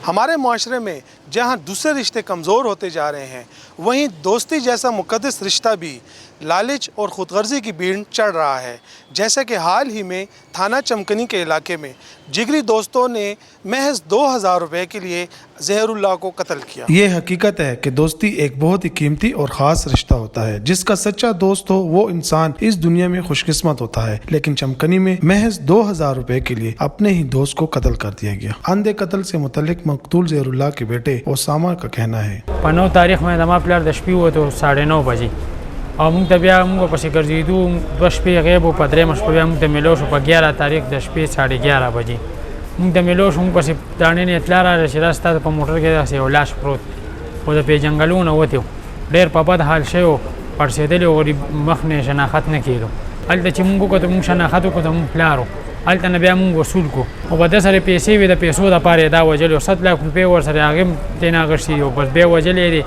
ہمارے معاشرے میں جہاں دوسرے رشتے کمزور ہوتے جا رہے ہیں، وہیں دوستی جیسا مقدس رشتہ بھی لالچ اور خود غرضی کی بھیڑ چڑھ رہا ہے۔ جیسا کہ حال ہی میں تھانہ چمکنی کے علاقے میں جگری دوستوں نے محض 2000 روپے کے لیے ظہیر اللہ کو قتل کیا۔ یہ حقیقت ہے کہ دوستی ایک بہت ہی قیمتی اور خاص رشتہ ہوتا ہے۔ جس کا سچا دوست ہو وہ انسان اس دنیا میں خوش قسمت ہوتا ہے، لیکن چمکنی میں محض 2000 روپے کے لیے اپنے ہی دوست کو قتل کر دیا گیا۔ اندھے قتل سے متعلق مقتول ظہیر اللہ کے بیٹے اسامہ کا کہنا ہے، 9 تاریخ میں زما پلار د شپې وته 9:30 بجې او موږ ته بیا موږ پسې ګرځېدو، 2 شپې غیب و، په 3 شپه بیا موږ ته میلو شو په 11 تاریخ د شپې 11:30 بجې موږ ته میلو شو. موږ پسې داڼې نه اطلاع راغله چې دا ستاسو په موټر کې داسې یو لاش پروت خو د پیژنګلونه وتی و، ډېر په بد حال شوی و، پړسېدلی و، غریب مخ نه شناخت نه کېدو. هلته چې موږ وکتو موږ شناخت وکړو ته موږ پلار و، هلته نه بیا موږ وصول کړو او په ده سره پیسې وې، د پیسو دپاره یې دا وژلی و، 7 لک روپۍ ورسره هغې هم ترېنه اخیستي و، بس بیا وژلی دی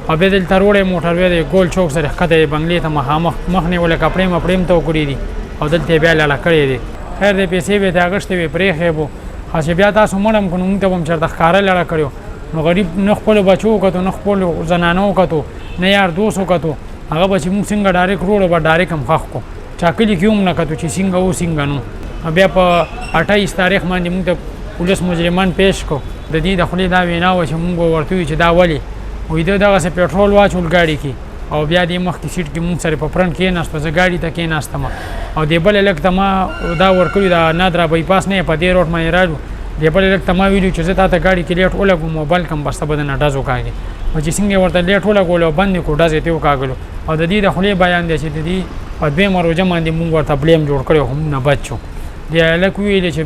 او بیا دلته روړی موټر بیا د ګول چوک سره ښکته یې بنګلې ته مخامخ مخ نه یې ولې کپړې مپړې هم ته وکړي دي او دلته یې بیا لاړه کړی دی. خیر دی پیسې به یې ته اخیستې وې پرېښی و، خو چې بیا تاسو مړم کړو موږ ته به هم چېرته ښکاره لاړه کړی و. نو غریب نه خپلو بچو وکتو، نه خپلو زنانو وکتو، نه یار دوست وکتو، هغه به چې موږ څنګه ډایرکټ روړو به ډایرکټ هم ښخ کړو، چا کلي کې هم نه کتو چې څنګه و څنګه نو. بیا په 28 تاریخ باندې موږ ته پولیس مجرمان پیش کړو. د دې د خولې دا وینا وه چې موږ به ورته وویو چې دا ولې وایي ده دغسې پېټرول واچول ګاډي کې او بیا دې مخکې سیټ کې موږ سره په فرنټ کېناست، زه ګاډي ته کېناستم او دې بل هلک ته ما دا ورکړي د نادرا بایپاس نه په دې روډ باندې راځو، دې بل هلک ته ما ویلي چې زه تا ته ګاډي کې لیټ ولګوم او بل کم بسته به درنه ډز وکاږي، او چې څنګه یې ورته لیټ ولګولو او بند یې کړو ډز یې ترې وکاږلو. او د دې د خولې بیان دی چې د دې په 2 روژه باندې موږ ورته بلیم جوړ کړی خو موږ نه بچ شو. دې هلک ویلې چې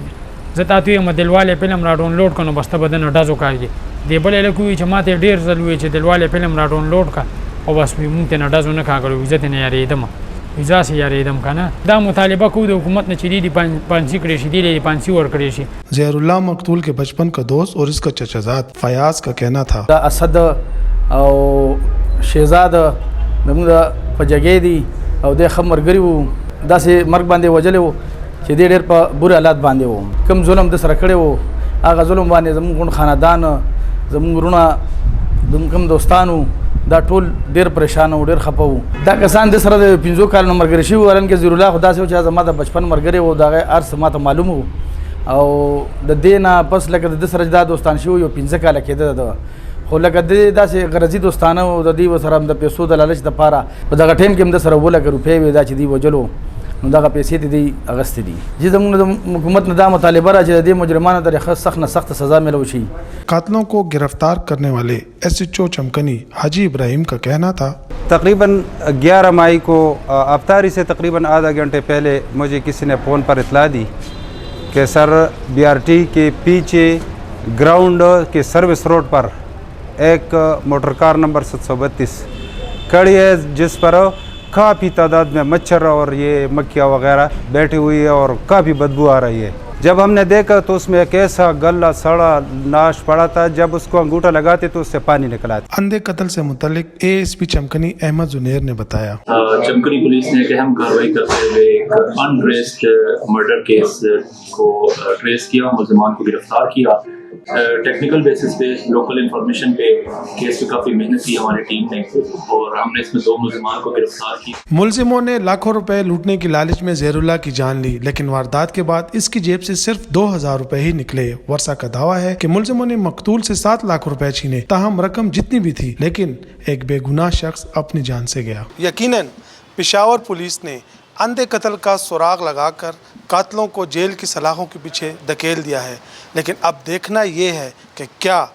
زه تا ته ویم دلوالی فلم را ډاونلوډ کړه نو بس ته به درنه ډز وکاږي. دې بل هلک ووایي چې ما ته یې ډېر ځل ووایي چې دلوالی فلم را ډاونلوډ کړه او بس موږ ترې نه ډز ونه کاږلو، زه ترې نه یارېدم، زه هسې یارېدم که نه. دا مطالبه کوو د حکومت نه چې دې پانسي کړی شي، دې پانسي ورکړی شي. ظہیر اللہ مقتول کے بچپن کا دوست اور اس کا چچا زاد فیاض کا کہنا تھا، دا اسد او شہزاد زموږ په جګې دي او دی ښه ملګري وو، داسې مرګ باندې وژلی و چې دی ډېر په بورې حالات باندې و. کوم ظلم د سره کړی و هغه ظلم باندې زموږ غونډ خاندان، زموږ وروڼه، زموږ کوم دوستانو دا ټول ډېر پریشان و، ډېر خفه وو. دا کسان د سره د 15 کالونو ملګري شوي وو، حالانکې ظهیر الله خو داسې و چې زما د بچپن ملګری و، د هغې هر څه ما ته معلوم و او د دې نه پس لکه د ده سره دا دوستان شوي یو 15 کاله کېده ده، خو لکه د داسې غرضي دوستانه و، د دوی سره هم د پیسو د لالچ دپاره په دغه ټایم کې هم د سره 2 لکه روپۍ وې دا چې دوی وژلو، نو دغه پیسې ته دوی اخیستې دي. چې زموږ د حکومت نه دا مطالبه را چې د دې مجرمانو ته سخت نه سخت سزا ملو شي. قاتلوں کو گرفتار کرنے والے SHO چمکنی حاجی ابراہیم کا کہنا تھا، تقریباً 11 مئی کو افطاری سے تقریباً آدھا گھنٹے پہلے مجھے کسی نے فون پر اطلاع دی کہ سر BRT کے پیچھے گراؤنڈ کے سروس روڈ پر ایک موٹر کار نمبر 732 کھڑی ہے جس پر کافی تعداد میں مچھر اور یہ مکھیاں وغیرہ بیٹھی ہوئی ہے اور کافی بدبو آ رہی ہے. جب ہم نے دیکھا تو اس میں ایک ایسا گلا سڑا ناش پڑا تھا، جب اس کو انگوٹھا لگاتے تو اس سے پانی نکلا. اندھے قتل سے متعلق ASP چمکنی احمد زنیر نے بتایا، چمکنی پولیس نے ایک اہم کارروائی کرتے ہوئے ایک انٹریسڈ مرڈر کیس کو ٹریس کیا، ملزمان کو گرفتار کیا. ٹیکنیکل بیسس پہ لوکل انفارمیشن پہ کیس پہ کافی محنت کی ہماری ٹیم نے اور ہم نے اس میں 2 ملزمان کو گرفتار کی. ملزموں نے لاکھوں روپے لوٹنے کی لالچ میں ظہیر اللہ کی جان لی، لیکن واردات کے بعد اس کی جیب سے صرف 2000 روپے ہی نکلے. ورثہ کا دعویٰ ہے کہ ملزموں نے مقتول سے 7 لاکھ روپے چھینے، تاہم رقم جتنی بھی تھی لیکن ایک بے گناہ شخص اپنی جان سے گیا. یقیناً پشاور پولیس نے اندھے قتل کا سراغ لگا کر قاتلوں کو جیل کی سلاخوں کے پیچھے دھکیل دیا ہے، لیکن اب دیکھنا یہ ہے کہ کیا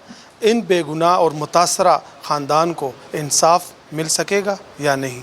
ان بے گناہ اور متاثرہ خاندان کو انصاف مل سکے گا یا نہیں.